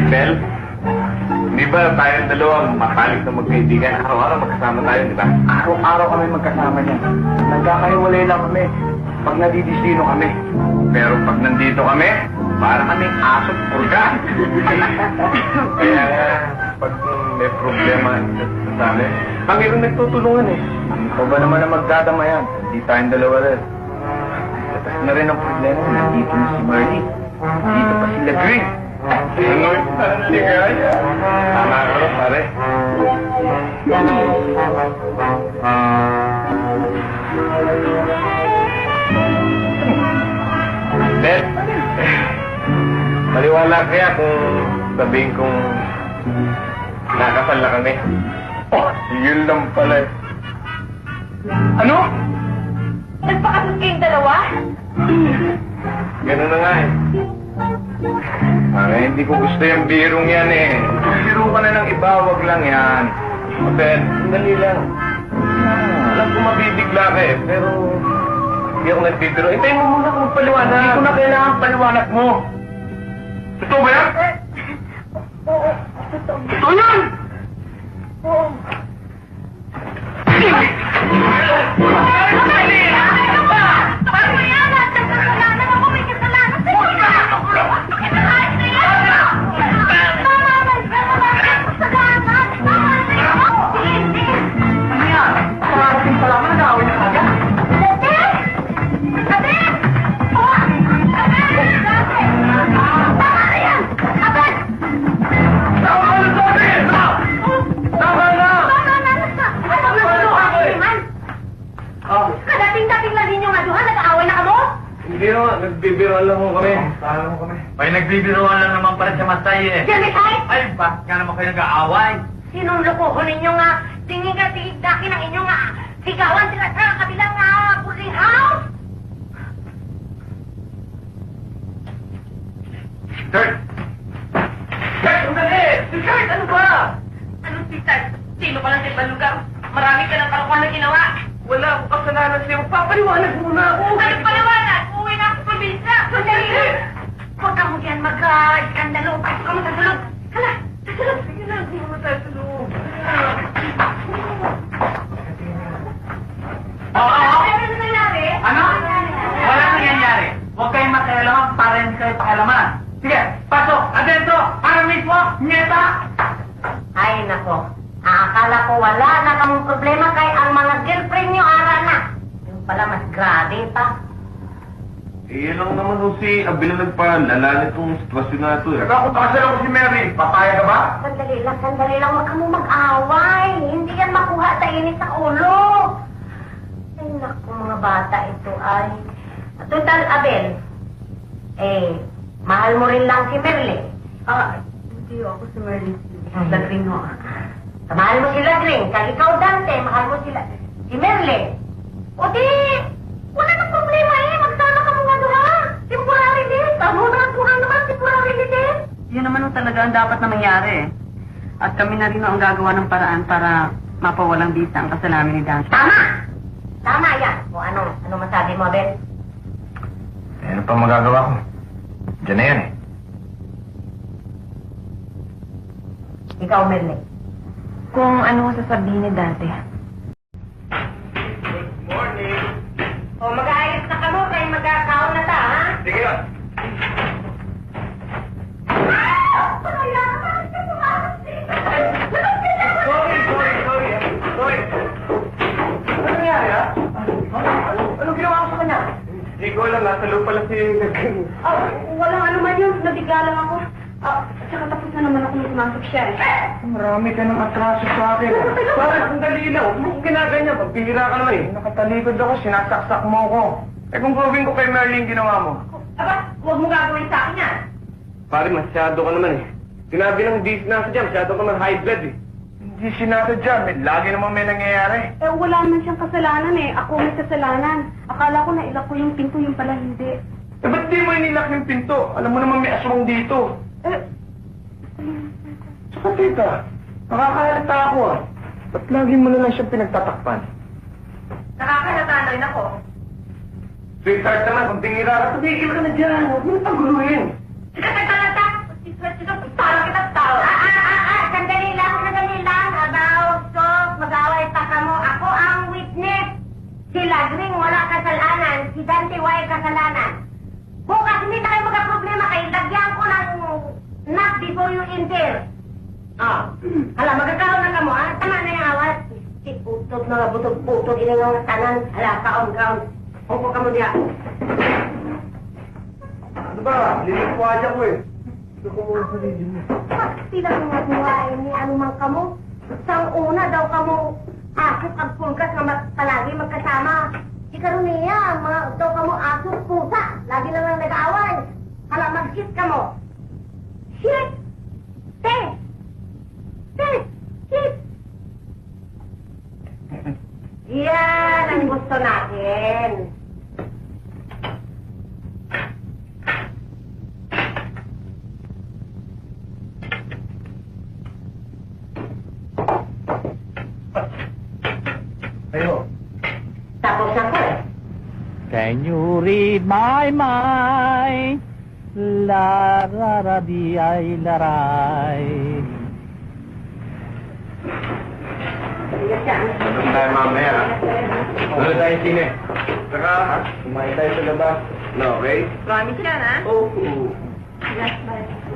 Bel, di ba tayong dalawa matalik na magkaibigan? Araw-araw magkasama tayo, di ba? Araw-araw kami magkasama niya. Nagkakaiwalay lang kami pag nadidisino kami. Pero pag nandito kami, para kaming aso't purga. Kaya pag may problema sa amin, kami rin nagtutulungan eh. Ikaw ba naman na magdadama yan? Hindi tayong dalawa rin. Tapos na rin ang problema, nandito na si Marley. Dito pa sila Green. Ano? Hindi kaya. Tama ka rin, pare. Dad, maliwala kaya kung sabihin kong nakasal na kami. Oh, yun lang pala eh. Ano? Nagpakasal kayong dalawa? Ganun na nga eh. Hindi ko gusto yung birong yan eh. Biro ka na ng iba, wag lang yan. Ben, sandali lang. Alam ko mabibigla ka eh, pero hindi ako nagbibiro. Hintayin mo muna kung magpaliwanag. Hindi ko na kailangan paliwanag mo. Totoo ba yan? Oo. Totoo. Totoo yan! Oo. Nagbibiroan lang mo kami. May nagbibiroan lang naman para sa Masay eh. Masay? Ay, bakit nga naman kayo nag-aaway? Sinong loko ninyo nga? Tingin ka tigdakin ang inyong nga sigawan sila sa kabilang boarding house? Kurt! Kurt, sandali! Si Kurt, ano ba? Anong si Kurt? Sino ka lang sa ibang lugar? Marami ka ng kalukuhan na ginawa. Wala akong kasalanan sa'yo. Papaliwanag muna ako. Anong paliwanag? Uwi na ako sa probinsya. Sandali! Huwag ka mo diyan mag-iskandalo. Pasok ka mo sa sulod. Hala, sa sulod. Sige na, hindi mo tayo sa loob. Ano nangyari? Ano? Walang nangyayari. Huwag kayong makialaman para hindi kayo pakialaman. Sige, pasok, adentro, para mismo, nyeta! Ay, nako. Akala ko wala na kamong problema kay ang mga girlfriend nyo ara na. Yung pala mas grabe pa. Eh, lang naman ho si Abel na nagpalala nitong sitwasyon na ito eh. Ako, pakasal ako si Mary. Papaya ka ba? Sandali lang. Huwag ka mo mag-away. Hindi yan makuha sa init sa ulo. Ay, naku, mga bata ito ay... Total, Abel. Mahal mo rin lang si Merle. Hindi ako si Merle. Sa Green ho. Mahal mo sila, Green. Kag ikaw, Dante, mahal mo sila. Si Merle. O di, wala nang problema eh. Magsama ka mga doha. Temporary din. Tamo naman, temporary din. Yun naman ang talaga ang dapat na mangyari. At kami na rin ang gagawa ng paraan para mapawalang bisa ang kasal namin ni Dan. Tama yan. O ano masabi mo, Abel? Ano pa magagawa ko? Diyan na yan eh. Ikaw, Merle. Kung ano ang sasabihin ni Dante. Morning! O mag-aayos na ka mo kay magkakaon na ta, ha? Sige yun. Sorry. Ano nangyari, ha? Ano ginawa ko sa kanya? Hindi ko alam, nasa loob pala si... Walang ano man yun. Nabigla lang ako. Tsaka tapos na naman ako nung pumasok siya eh. Marami ka ng atraso sa akin. Parang sandali lang. Huwag mo kong ginaganya. Pagpihira ka naman eh. Nakatalikod ako, sinasaksak mo ako. Eh kung proving ko kay Merlin ginawa mo. Aba, huwag mo gagawin sa akin yan. Pare, masyado ka naman eh. Sinabi ng di sinasadya, masyado ka man high blood eh. Hindi sinasadya, lagi naman may nangyayari. Wala naman siyang kasalanan eh. Ako may kasalanan. Akala ko na ilak ko yung pinto, yung pala hindi. Eh ba't di mo inilak yung pinto? Alam mo naman may aswang dito. Saka tita, nakakahalata ako ah. Ba't lagi mo na lang siyang pinagtatakpan? Nakakalata na rin ako. Sweetheart naman, kung tingira ka, tumigil ka na dyan. Huwag mo na paguluhin. Sige, tagtalata! Parang kita si Dante Way kasalanan. Bukas hindi tayo magka-problema kayo. Lagyan ko ng knock before you enter. Ah, hala, magkakaroon na ka mo, ha? Tama na yung awat. Si putod, mga butod-putod, ilang mga tanan. Hala, kaon. Upo ka mo diya. Ano ba? Lilipuadya ko eh. Gusto ko muna sa video mo. Pasti lang mga buhain ni ano man kamo. Sang una daw kamo akit ang pulgas na palagi magkasama. Si Karunia, mga daw kamo akit pusa. Lagi lang lang nag-aaway. Hala, mag-shit kamo. Shit! Shit! Yan ang gusto natin. Ayo. Tapos na po eh. Can you read my mind? La ra ra di ay laray. Sige siya. Ano tayo mamaya? Ano tayo sine? Saka, Kumain tayo sa labas. no, okay? Promise yan, ha? Oh. Yes, bye.